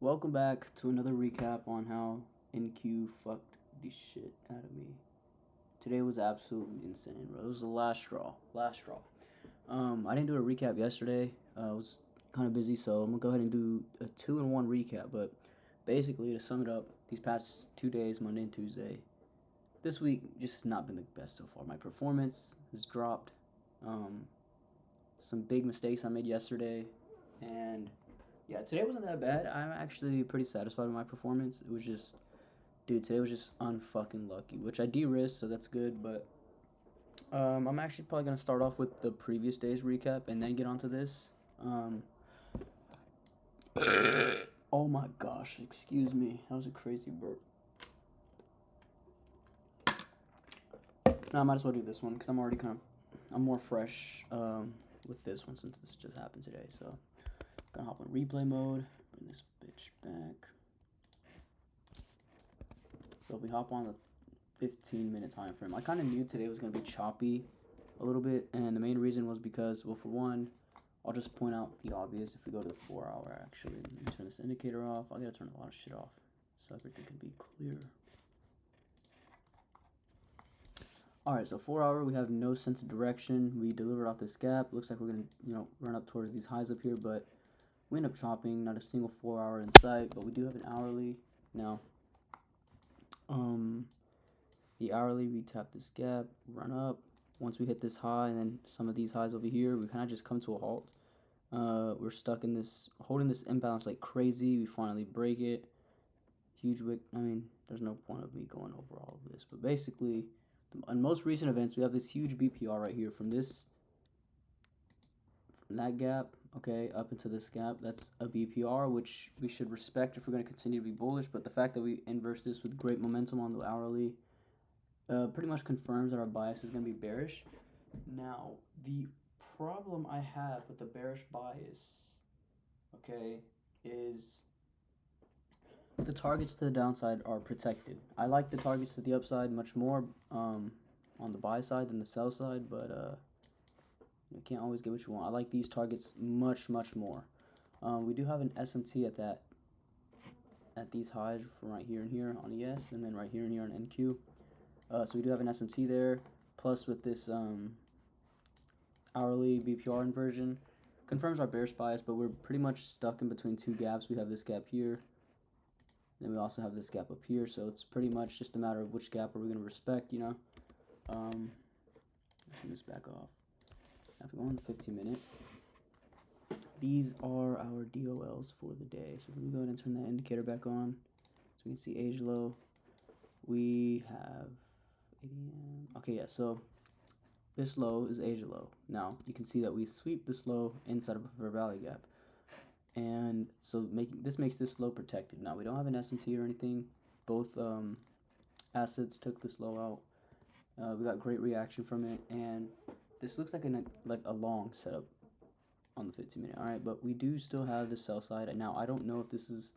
Welcome back to another recap on how NQ fucked the shit out of me. Today was absolutely insane, bro. It was the last straw. Last straw. I didn't do a recap yesterday. I was kind of busy, so I'm gonna go ahead and do a 2-in-1 recap. But basically, to sum it up, these past 2 days, Monday and Tuesday, this week just has not been the best so far. My performance has dropped. Um, some big mistakes I made yesterday, and yeah, today wasn't that bad. I'm actually pretty satisfied with my performance. It was just, dude, today was just unfucking lucky, which I de-risked, so that's good. But I'm actually probably gonna start off with the previous day's recap and then get onto this. Um, oh my gosh, excuse me, that was a crazy burp. No, I might as well do this one because I'm more fresh with this one since this just happened today. So, gonna hop on replay mode, bring this bitch back. So we hop on the 15-minute time frame. I kind of knew today was going to be choppy a little bit, and the main reason was because, well, for one, I'll just point out the obvious. If we go to the 4 hour, actually, let me turn this indicator off. I gotta turn a lot of shit off so everything can be clear. Alright, so 4 hour, we have no sense of direction. We delivered off this gap. Looks like we're gonna, run up towards these highs up here, but we end up chopping. Not a single 4 hour in sight, but we do have an hourly now. The hourly, we tap this gap, run up. Once we hit this high and then some of these highs over here, we kind of just come to a halt. We're stuck in this, holding this imbalance like crazy. We finally break it. Huge wick. I mean, there's no point of me going over all of this, but basically, on most recent events, we have this huge BPR right here from that gap, okay, up into this gap. That's a BPR, which we should respect if we're going to continue to be bullish. But the fact that we inverse this with great momentum on the hourly pretty much confirms that our bias is going to be bearish. Now, the problem I have with the bearish bias, okay, is the targets to the downside are protected. I like the targets to the upside much more on the buy side than the sell side, but you can't always get what you want. I like these targets much, much more. We do have an SMT at these highs from right here and here on ES, and then right here and here on NQ. So we do have an SMT there, plus with this hourly BPR inversion. Confirms our bearish bias, but we're pretty much stuck in between two gaps. We have this gap here, then we also have this gap up here, so it's pretty much just a matter of which gap are we going to respect, Let's turn this back off. Now if we go on the 15-minute, these are our DOLs for the day. So let me go ahead and turn that indicator back on so we can see Asia low. We have ADM. Okay, yeah, so this low is Asia low. Now, you can see that we sweep this low inside of a Valley Gap. And so this makes this low protected. Now, we don't have an SMT or anything. Both assets took this low out. We got great reaction from it. And this looks like a long setup on the 15-minute. All right, but we do still have the sell side. And now, I don't know if this is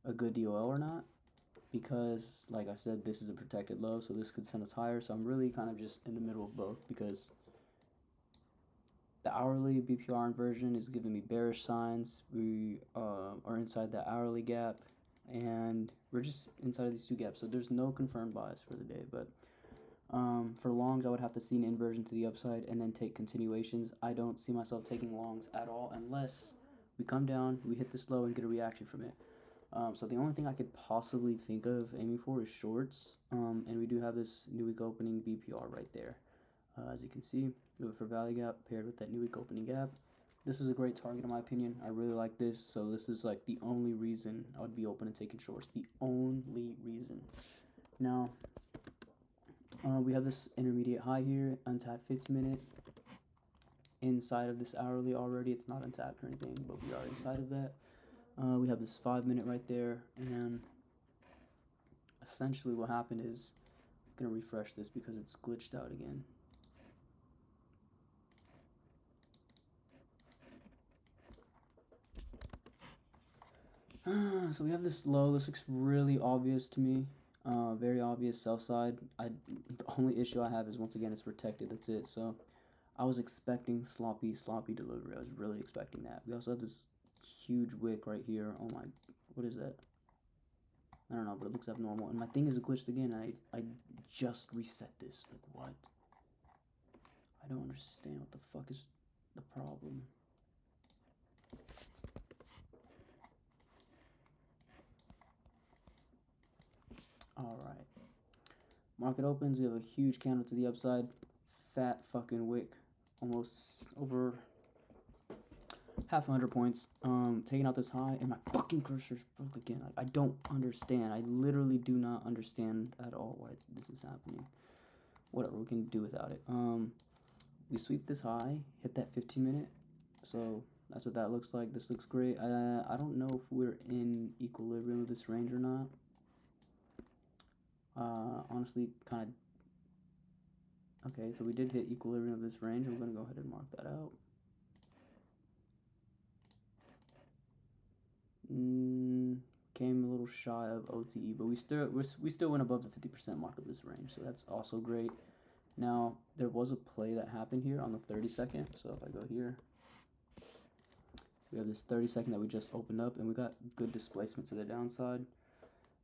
a good DOL or not, because like I said, this is a protected low, so this could send us higher. So I'm really kind of just in the middle of both, because the hourly BPR inversion is giving me bearish signs. We are inside the hourly gap, and we're just inside of these two gaps, so there's no confirmed bias for the day. But for longs, I would have to see an inversion to the upside and then take continuations. I don't see myself taking longs at all unless we come down, we hit this low, and get a reaction from it. So the only thing I could possibly think of aiming for is shorts, and we do have this new week opening BPR right there. As you can see, we have a Valley Gap paired with that new week opening gap. This was a great target in my opinion. I really like this, so this is like the only reason I would be open to taking shorts. The only reason. Now, we have this intermediate high here, untapped 15-minute. Inside of this hourly already, it's not untapped or anything, but we are inside of that. We have this 5-minute right there, and essentially what happened is, I'm going to refresh this because it's glitched out again. So we have this low. This looks really obvious to me. Very obvious sell side. The only issue I have is, once again, it's protected. That's it. So I was expecting sloppy delivery. I was really expecting that. We also have this huge wick right here. Oh my What is that? I don't know, but it looks abnormal. And my thing is glitched again. I just reset this. Like, what? I don't understand what the fuck is the problem. Alright. Market opens. We have a huge candle to the upside. Fat fucking wick. Almost over half 100 points. Taking out this high, and my fucking cursor's broke again. Like, I don't understand. I literally do not understand at all why this is happening. Whatever, we can do without it. We sweep this high, hit that 15-minute. So that's what that looks like. This looks great. I don't know if we're in equilibrium with this range or not. Honestly, kind of. Okay, so we did hit equilibrium of this range. I'm gonna go ahead and mark that out. Came a little shy of OTE, but we still went above the 50% mark of this range, so that's also great. Now there was a play that happened here on the 32nd. So if I go here, we have this 32nd that we just opened up, and we got good displacement to the downside.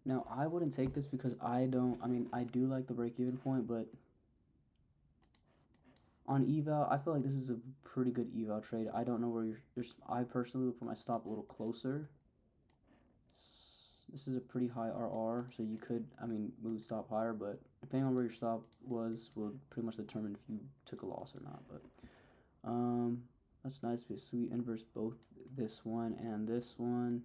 Now I wouldn't take this because I do like the break-even point, but on eval, I feel like this is a pretty good eval trade. I don't know where I personally would put my stop a little closer. This is a pretty high RR, so you could, move stop higher, but depending on where your stop was, will pretty much determine if you took a loss or not. But that's nice because we inverse both this one and this one.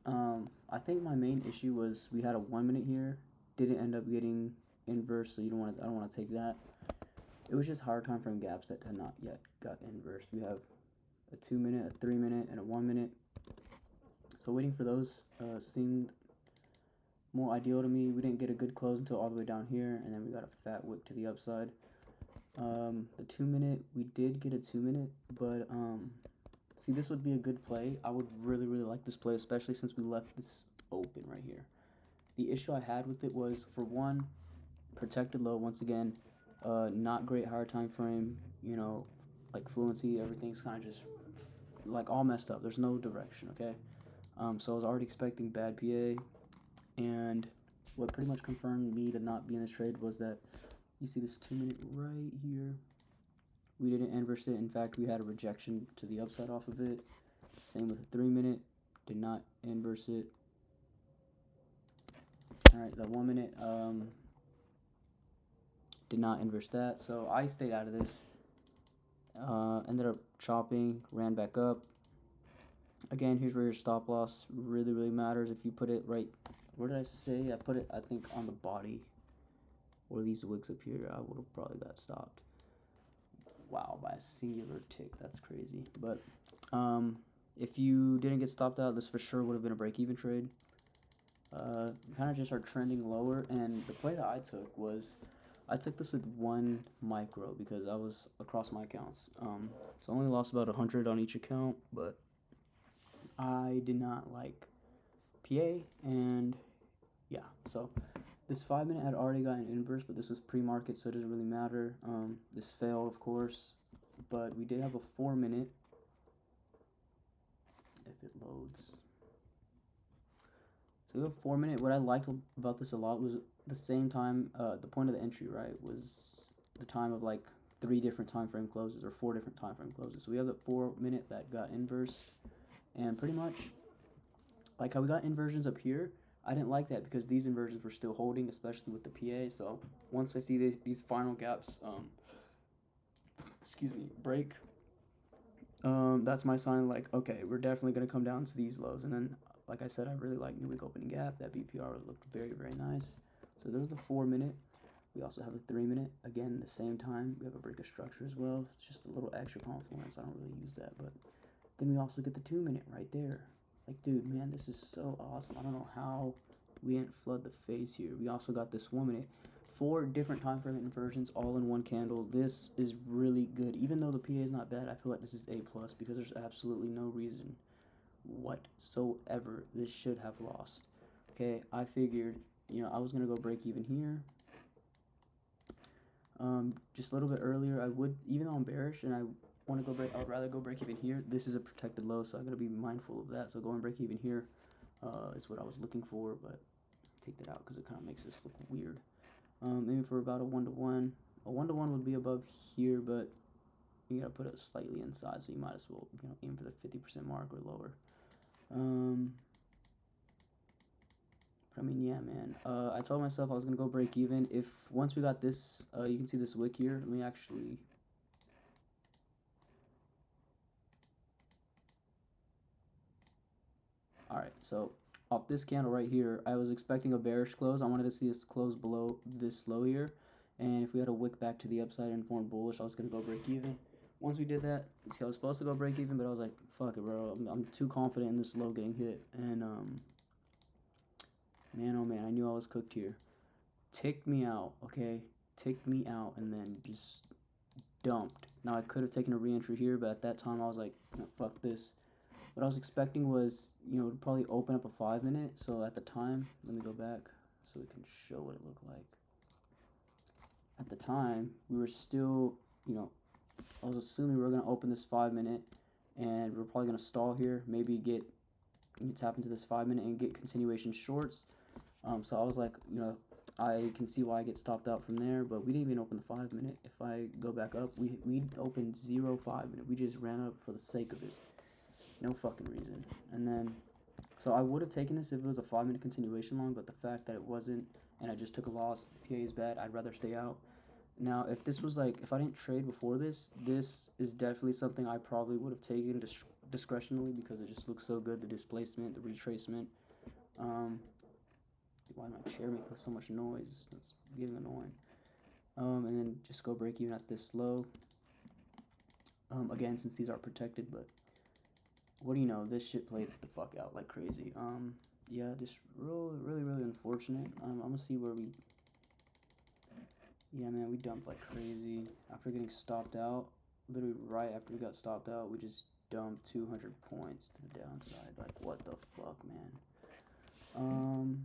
I think my main issue was we had a 1 minute here, didn't end up getting inverse, so I don't want to take that. It was just hard time frame gaps that had not yet got inversed. We have a 2 minute, a 3 minute, and a 1 minute. So waiting for those seemed more ideal to me. We didn't get a good close until all the way down here, and then we got a fat wick to the upside. The 2 minute, we did get a 2 minute, but see, this would be a good play. I would really like this play, especially since we left this open right here. The issue I had with it was, for one, protected low once again, not great higher time frame, like fluency, everything's kind of just like all messed up. There's no direction, okay? So I was already expecting bad PA, and what pretty much confirmed me to not be in this trade was that you see this 2 minute right here. We didn't inverse it. In fact, we had a rejection to the upside off of it. Same with the 3 minute, did not inverse it. All right, the 1 minute did not inverse that, so I stayed out of this. Ended up chopping, ran back up. Again, here's where your stop loss really matters. If you put it right, where did I say? I put it, I think, on the body, or these wicks up here. I would have probably got stopped. Wow, by a singular tick. That's crazy. But if you didn't get stopped out, this for sure would have been a break-even trade. Kind of just are trending lower, and the play that I took was, I took this with 1 micro because I was across my accounts. So I only lost about 100 on each account, but I did not like PA, and yeah, so this 5 minute had already gotten inverse, but this was pre-market, so it doesn't really matter. This failed, of course, but we did have a 4 minute, if it loads. So we have a 4 minute. What I liked about this a lot was the same time, the point of the entry, right, was the time of like 3 different time frame closes, or 4 different time frame closes. So we have the 4 minute that got inverse, and pretty much like how we got inversions up here, I didn't like that because these inversions were still holding, especially with the PA. So once I see these final gaps, break, that's my sign, like, okay, we're definitely going to come down to these lows. And then, like I said, I really like new wick opening gap. That BPR looked very nice. So there's the 4 minute. We also have a 3 minute. Again, the same time, we have a break of structure as well. It's just a little extra confluence. I don't really use that, but then we also get the 2 minute right there. Like, dude, man, this is so awesome. I don't know how we didn't flood the face here. We also got this 1 minute. 4 different time frame inversions all in one candle. This is really good. Even though the PA is not bad, I feel like this is A+, because there's absolutely no reason whatsoever this should have lost. Okay, I figured, I was going to go break even here. Just a little bit earlier, I would, even though I'm bearish and I would rather go break even here. This is a protected low, so I'm going to be mindful of that. So go and break even here. is what I was looking for, but take that out because it kind of makes this look weird. Maybe for about a 1-to-1. A 1-to-1 would be above here, but you gotta put it slightly inside, so you might as well, you know, aim for the 50% mark or lower. But I mean, yeah, man. I told myself I was gonna go break even. If once we got this, you can see this wick here. Let me actually. All right, so off this candle right here, I was expecting a bearish close. I wanted to see us close below this low here, and if we had a wick back to the upside and form bullish, I was gonna go break even. Once we did that, see, I was supposed to go break even, but I was like, fuck it, bro. I'm too confident in this low getting hit, and man, oh man, I knew I was cooked here. Ticked me out, okay? Ticked me out, and then just dumped. Now I could have taken a re-entry here, but at that time I was like, no, fuck this. What I was expecting was, you know, to probably open up a 5-minute. So at the time, let me go back so we can show what it looked like. At the time, we were still, you know, I was assuming we were going to open this 5-minute, and we're probably going to stall here, maybe tap into this 5-minute and get continuation shorts. So I was like, you know, I can see why I get stopped out from there, but we didn't even open the 5-minute. If I go back up, we opened 0 5-minute. We just ran up for the sake of it. No fucking reason. And then, so I would have taken this if it was a 5-minute continuation long, but the fact that it wasn't, and I just took a loss, PA is bad, I'd rather stay out. Now, if this was like, if I didn't trade before this, this is definitely something I probably would have taken discretionally because it just looks so good, the displacement, the retracement. Why my chair making so much noise? That's getting annoying. And then just go break even at this low. Again, since these are protected, but what do you know? This shit played the fuck out like crazy. Yeah, just really unfortunate. I'm gonna see where we. Yeah, man, we dumped like crazy after getting stopped out. Literally right after we got stopped out, we just dumped 200 points to the downside. Like, what the fuck, man?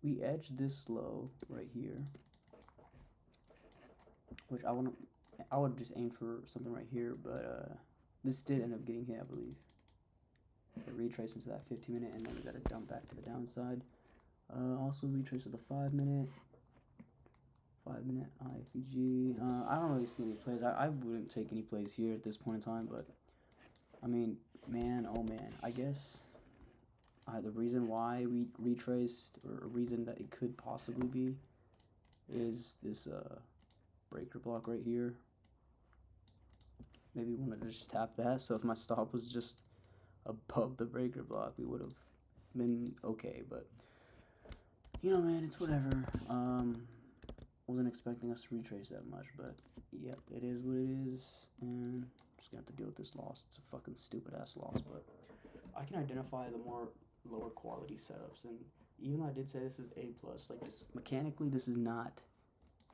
We edged this low right here, which I would just aim for something right here, but this did end up getting hit, I believe. The retracement to that 15-minute, and then we got to dump back to the downside. Also retrace to the 5-minute. 5-minute IFEG. I don't really see any plays. I wouldn't take any plays here at this point in time, but I mean, man, oh man. I guess the reason why we retraced, or a reason that it could possibly be, is this breaker block right here. Maybe we wanted to just tap that, so if my stop was just above the breaker block, we would have been okay, but you know, man, it's whatever. Wasn't expecting us to retrace that much, but yep, it is what it is, and I'm just gonna have to deal with this loss. It's a fucking stupid ass loss, but I can identify the more lower quality setups, and even though I did say this is A+, like this, mechanically this is not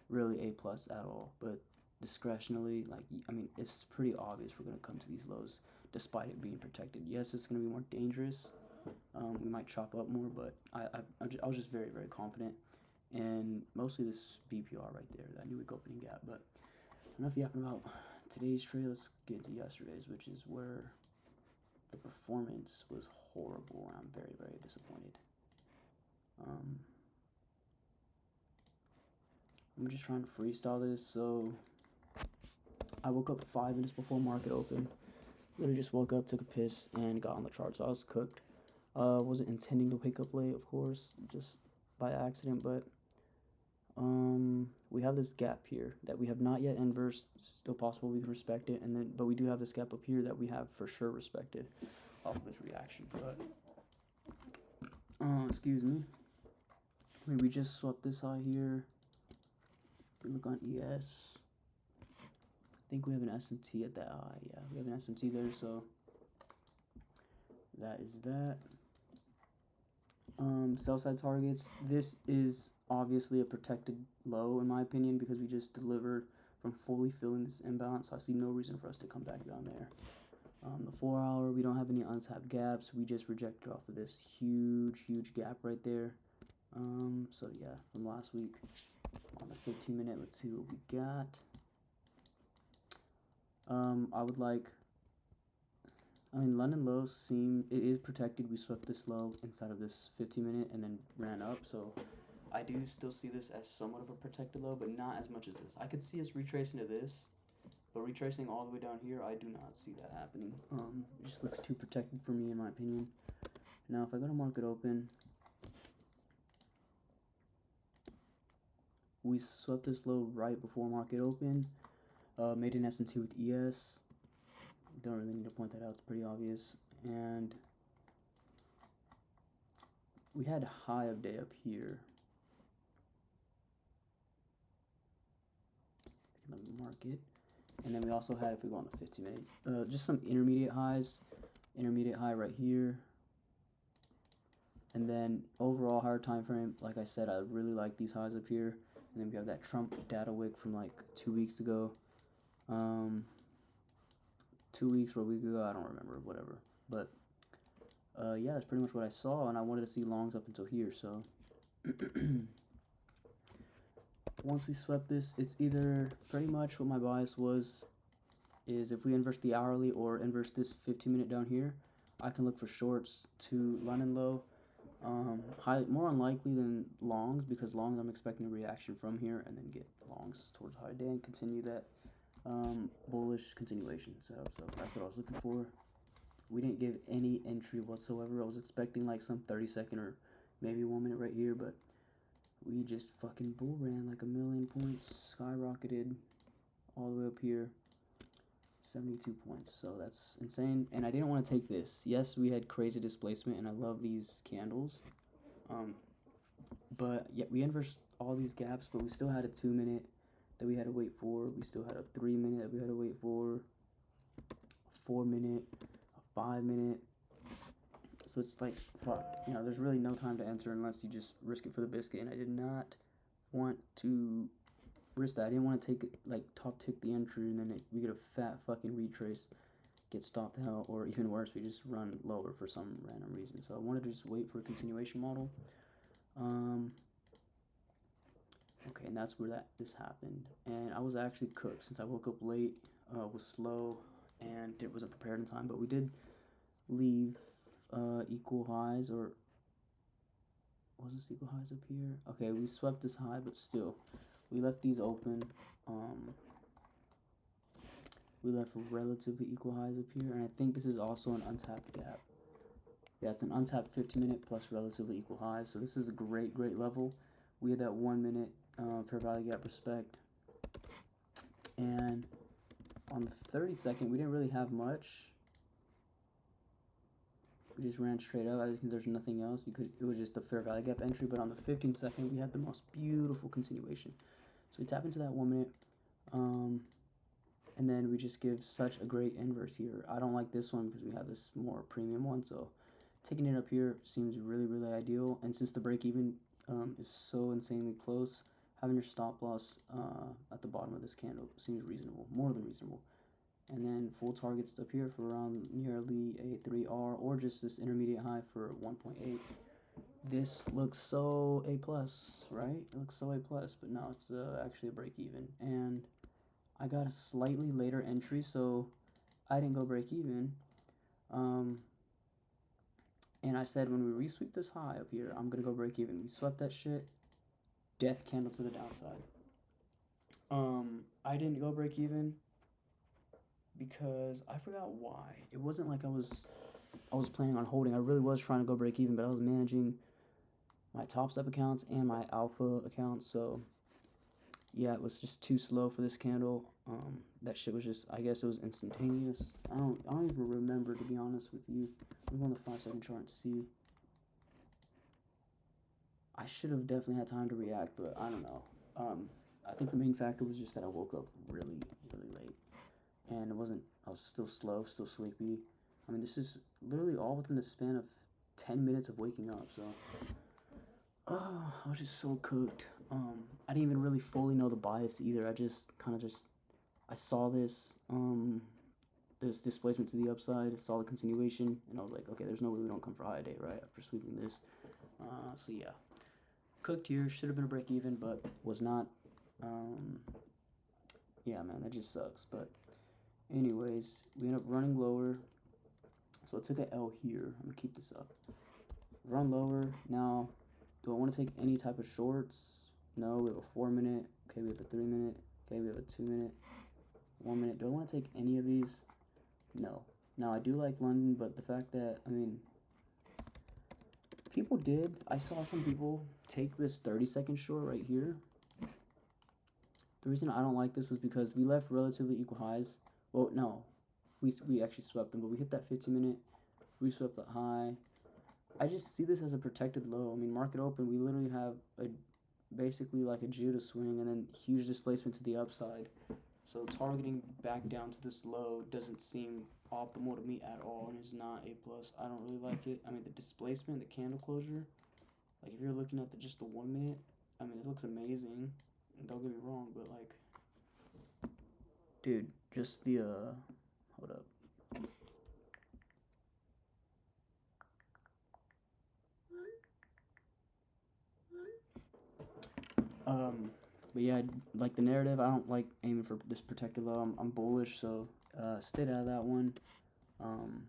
really A+ at all, but discretionally, like, I mean, it's pretty obvious we're gonna come to these lows despite it being protected. Yes, it's gonna be more dangerous. We might chop up more, but I was just very confident. And mostly this BPR right there, that new week opening gap. But enough yapping about today's trade. Let's get into yesterday's, which is where the performance was horrible, and I'm very disappointed. I'm just trying to freestyle this. So I woke up 5 minutes before market open. Literally just woke up, took a piss, and got on the chart. So I was cooked. Wasn't intending to wake up late, of course, just by accident, but we have this gap here that we have not yet inversed. Still possible we can respect it, and then but we do have this gap up here that we have for sure respected off of this reaction. But excuse me. I mean, we just swept this high here. If we look on ES, I think we have an SMT at that high. Yeah, we have an SMT there, so that is that. Sell side targets. This is obviously a protected low in my opinion because we just delivered from fully filling this imbalance, so I see no reason for us to come back down there. The 4 hour, we don't have any untapped gaps. We just rejected off of this huge gap right there. So yeah, from last week. On the 15-minute, let's see what we got. I would like I mean, London low it is protected. We swept this low inside of this 15-minute and then ran up. So I do still see this as somewhat of a protected low, but not as much as this. I could see us retracing to this, but retracing all the way down here, I do not see that happening. It just looks too protected for me, in my opinion. Now, if I go to market open, we swept this low right before market open, made an SMT with ES. Don't really need to point that out, it's pretty obvious. And we had high of day up here. Market. And then we also had, if we go on the 15-minute, just some intermediate highs. Intermediate high right here. And then overall higher time frame, like I said, I really like these highs up here. And then we have that Trump data wick from like 2 weeks ago. 2 weeks or a week ago, I don't remember, whatever. But yeah, that's pretty much what I saw, and I wanted to see longs up until here. So once we swept this, it's either pretty much what my bias was, is if we inverse the hourly or inverse this 15-minute down here, I can look for shorts to London low. More unlikely than longs, because longs I'm expecting a reaction from here and then get longs towards high day and continue that bullish continuation setup. So that's what I was looking for. We didn't give any entry whatsoever. I was expecting like some 30-second or maybe 1 minute right here, but we just fucking bull ran like 1,000,000 points, skyrocketed all the way up here, 72 points. So that's insane. And I didn't want to take this. Yes, we had crazy displacement, and I love these candles. But yeah, we inversed all these gaps, but we still had a 2-minute that we had to wait for. We still had a 3-minute that we had to wait for, a 4-minute, a 5-minute. So it's like, fuck, you know, there's really no time to enter unless you just risk it for the biscuit. And I did not want to risk that. I didn't want to take it, like, top tick the entry and then we get a fat fucking retrace, get stopped out, or even worse, we just run lower for some random reason. So I wanted to just wait for a continuation model. Okay, and that's where this happened. And I was actually cooked since I woke up late, was slow, and it wasn't prepared in time. But we did leave equal highs, or was this equal highs up here? Okay, we swept this high, but still, we left these open. We left relatively equal highs up here, and I think this is also an untapped gap. Yeah, it's an untapped 15-minute plus relatively equal highs. So this is a great, great level. We had that 1 minute fair value gap respect. And on the 30-second, we didn't really have much. We just ran straight up. I think there's nothing else. It was just a fair value gap entry. But on the 15-second, we had the most beautiful continuation. So we tap into that 1 minute. And then we just give such a great inverse here. I don't like this one because we have this more premium one. So taking it up here seems really, really ideal. And since the break even is so insanely close, having your stop loss at the bottom of this candle seems reasonable, more than reasonable. And then full targets up here for around nearly a 3R, or just this intermediate high for 1.8. This looks so A+, right? It looks so A+, but no, it's actually a break even. And I got a slightly later entry, so I didn't go break even. And I said when we resweep this high up here, I'm gonna go break even. We swept that shit. Death candle to the downside. I didn't go break even because I forgot why. It wasn't like I was planning on holding. I really was trying to go break even, but I was managing my Top Step accounts and my Alpha accounts, so yeah, it was just too slow for this candle. That shit was just, I guess it was instantaneous. I don't even remember, to be honest with you. I'm on the 5-second chart and see. I should have definitely had time to react, but I don't know. I think the main factor was just that I woke up really, really late. And I was still slow, still sleepy. I mean, this is literally all within the span of 10 minutes of waking up, so. I was just so cooked. I didn't even really fully know the bias either. I just I saw this displacement to the upside, I saw the continuation, and I was like, okay, there's no way we don't come for high day, right, after sweeping this. So yeah, cooked here, should have been a break even, but was not. Yeah, man, that just sucks. But anyways, we end up running lower, So it took an L here. I'm gonna keep this up. Run lower. Now, do I want to take any type of shorts? No, we have a 4 minute. Okay, we have a 3 minute. Okay, we have a 2 minute. 1 minute. Do I want to take any of these? No. Now, I do like London, but the fact that, I mean, people did. I saw some people take this 30-second short right here. The reason I don't like this was because we left relatively equal highs. Well, no. We actually swept them, but we hit that 15-minute. We swept the high. I just see this as a protected low. I mean, market open, we literally have basically like a Judah swing and then huge displacement to the upside. So targeting back down to this low doesn't seem optimal to me at all, and is not A+. I don't really like it. I mean, the displacement, the candle closure, like if you're looking at just the 1 minute, I mean, it looks amazing. Don't get me wrong, but like, dude, just the hold up. But yeah, like the narrative, I don't like aiming for this protected low. I'm bullish, so stayed out of that one. And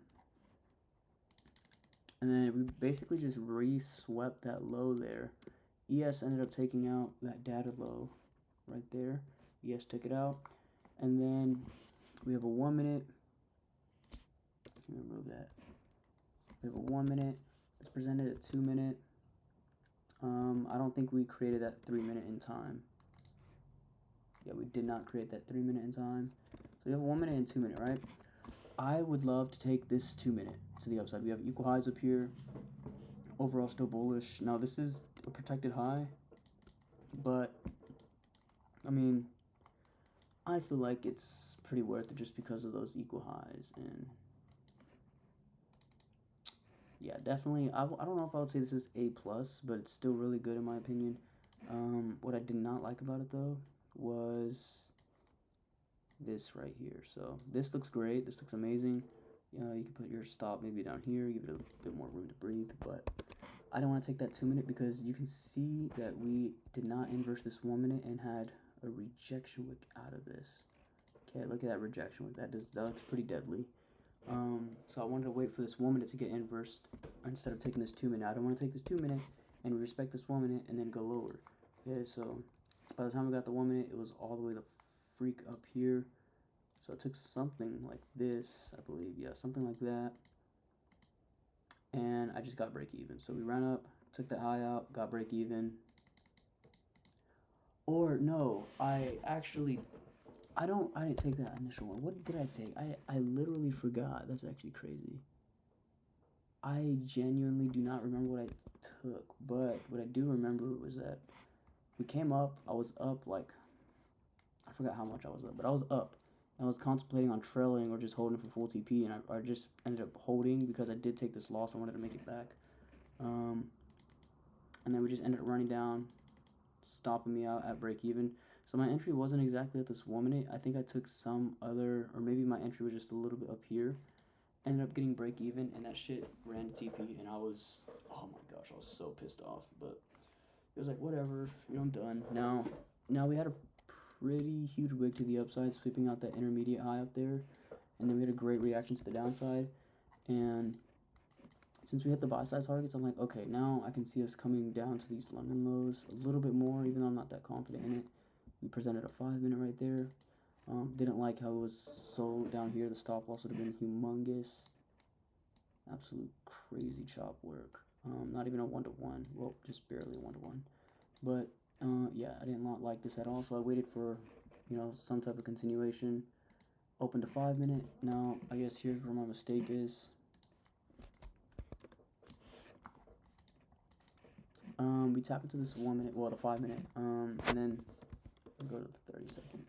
then we basically just re-swept that low there. ES ended up taking out that data low right there. ES took it out. And then we have a 1 minute. Let me remove that. We have a 1 minute. It's presented at 2 minute. I don't think we created that 3 minute in time. Yeah, we did not create that 3 minute in time. So we have a 1 minute and 2 minute, right? I would love to take this 2 minute to the upside. We have equal highs up here. Overall, still bullish. Now, this is a protected high, but I mean, I feel like it's pretty worth it just because of those equal highs. And yeah, definitely. I don't know if I would say this is A+, but it's still really good in my opinion. What I did not like about it though was this right here. So this looks great. This looks amazing. You can put your stop maybe down here, give it a bit more room to breathe, but I don't want to take that 2 minute because you can see that we did not inverse this 1 minute and had a rejection wick out of this. Okay, look at that rejection wick. That looks pretty deadly. So I wanted to wait for this 1 minute to get inversed instead of taking this 2 minute. I don't want to take this 2 minute and respect this 1 minute and then go lower. Okay, so by the time we got the 1 minute, it was all the way the freak up here. So it took something like this, I believe. Yeah, something like that. And I just got break even. So we ran up, took that high out, got break even. Or no, I didn't take that initial one. What did I take? I literally forgot. That's actually crazy. I genuinely do not remember what I took, but what I do remember was that we came up. I was up like, I forgot how much I was up, but I was up. I was contemplating on trailing or just holding for full TP, and I just ended up holding because I did take this loss. I wanted to make it back. And then we just ended up running down, stopping me out at break even. So my entry wasn't exactly at this 1 minute. I think I took some other, or maybe my entry was just a little bit up here. Ended up getting break even, and that shit ran to TP, and I was, oh my gosh, I was so pissed off. But it was like, whatever, I'm done. Now we had a pretty huge wig to the upside, sweeping out that intermediate high up there, and then we had a great reaction to the downside. And since we hit the buy side targets, I'm like, okay, now I can see us coming down to these London lows a little bit more, even though I'm not that confident in it. We presented a 5 minute right there. Didn't like how it was so down here. The stop loss would have been humongous. Absolute crazy chop work. Not even a 1-to-1. Well, just barely a 1-to-1. But yeah, I didn't like this at all. So I waited for, some type of continuation. Opened a 5 minute. Now, I guess here's where my mistake is. We tap into this 1 minute, well, the 5 minute, and then we'll go to the 30-second.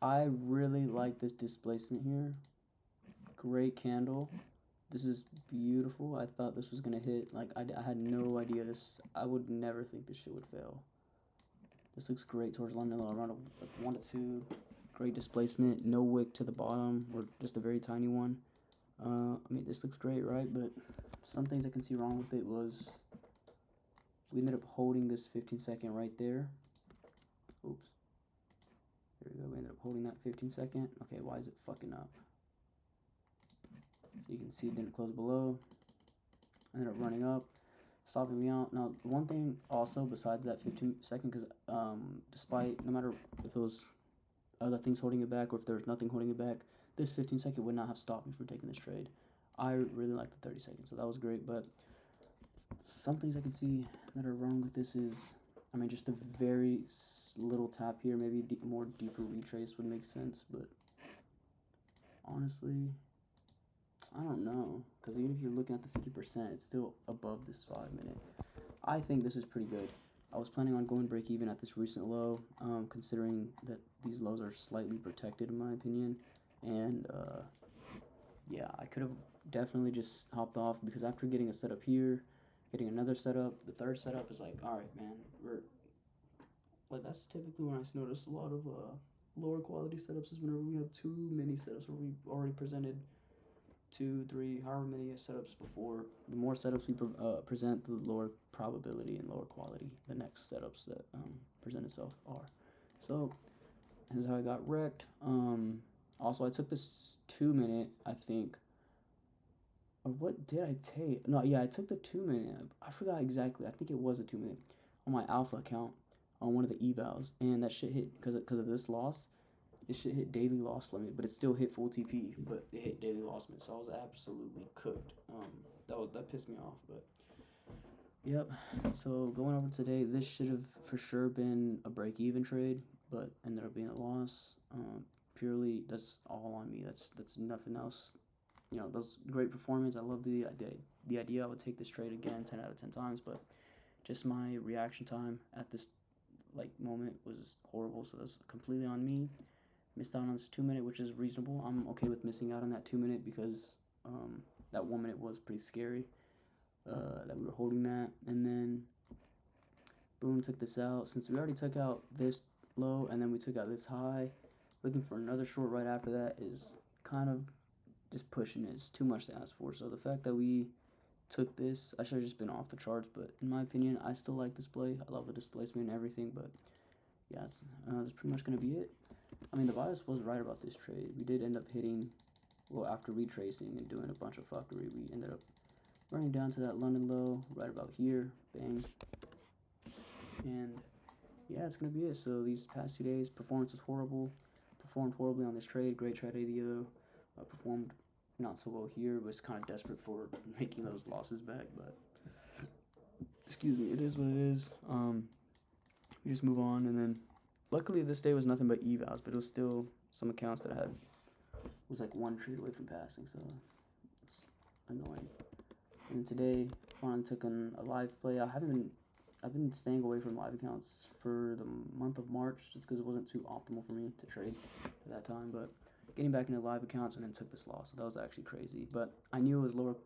I really like this displacement here. Great candle. This is beautiful. I thought this was going to hit. Like, I had no idea this. I would never think this shit would fail. This looks great towards London. Around a 1 to 2. Great displacement. No wick to the bottom, or just a very tiny one. I mean, this looks great, right? But some things I can see wrong with it was we ended up holding this 15-second right there. Oops. There we go. We ended up holding that 15-second. Okay, why is it fucking up? So you can see it didn't close below. Ended up running up, stopping me out. Now, one thing also besides that 15-second, because despite, no matter if it was other things holding it back or if there was nothing holding it back, this 15-second would not have stopped me from taking this trade. I really like the 30 seconds, so that was great. But some things I can see that are wrong with this is, I mean, just a very little tap here. Maybe more deeper retrace would make sense, but honestly, I don't know, because even if you're looking at the 50%, it's still above this 5-minute. I think this is pretty good. I was planning on going break even at this recent low, considering that these lows are slightly protected in my opinion. And yeah, I could have definitely just hopped off, because after getting a setup here, getting another setup, the third setup is like, all right, man, like that's typically when I notice a lot of lower quality setups is whenever we have too many setups where we've already presented 2, 3, however many setups before. The more setups we present, the lower probability and lower quality the next setups that present itself are. So this is how I got wrecked. Also, I took this 2-minute, I think. Or what did I take? No, yeah, I took the 2-minute. I forgot exactly. I think it was a 2-minute on my alpha account on one of the evals, and that shit hit because of this loss. It should hit daily loss limit, but it still hit full TP, but it hit daily loss limit, so I was absolutely cooked. That pissed me off, but yep. So going over today, this should have for sure been a break-even trade, but ended up being a loss. Purely, that's all on me. That's nothing else. You know, those great performance. I love the idea. I would take this trade again, 10 out of 10 times, but just my reaction time at this moment was horrible. So that's completely on me. Missed out on this 2-minute, which is reasonable. I'm okay with missing out on that 2-minute because that 1 minute was pretty scary that we were holding that. And then, boom, took this out. Since we already took out this low and then we took out this high, looking for another short right after that is kind of just pushing it. It's too much to ask for. So the fact that we took this, I should have just been off the charts. But in my opinion, I still like this play. I love the displacement and everything. But yeah, that's pretty much going to be it. I mean, the bias was right about this trade. We did end up hitting, well, after retracing and doing a bunch of fuckery, we ended up running down to that London low right about here. Bang. And yeah, it's going to be it. So these past 2 days, performance was horrible. Performed horribly on this trade. Great trade idea, though. Performed not so well here. Was kind of desperate for making those losses back. But, excuse me, it is what it is. We just move on, and then luckily this day was nothing but evals, but it was still some accounts that I had was like one trade away from passing, so it's annoying. And today finally took on a live play. I've been staying away from live accounts for the month of March just because it wasn't too optimal for me to trade at that time, but getting back into live accounts and then took this loss, so that was actually crazy. But I knew it was lower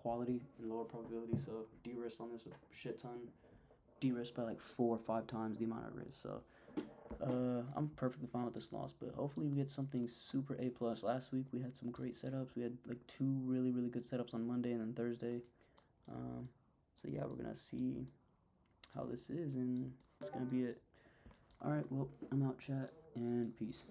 quality and lower probability, so de-risked on this a shit ton. De-risked by like 4 or 5 times the amount of risk, so I'm perfectly fine with this loss, but hopefully we get something super A+. Last week we had some great setups. We had like 2 really, really good setups on Monday and then Thursday. So yeah, we're going to see how this is, and it's going to be it. Alright, well, I'm out, chat, and peace.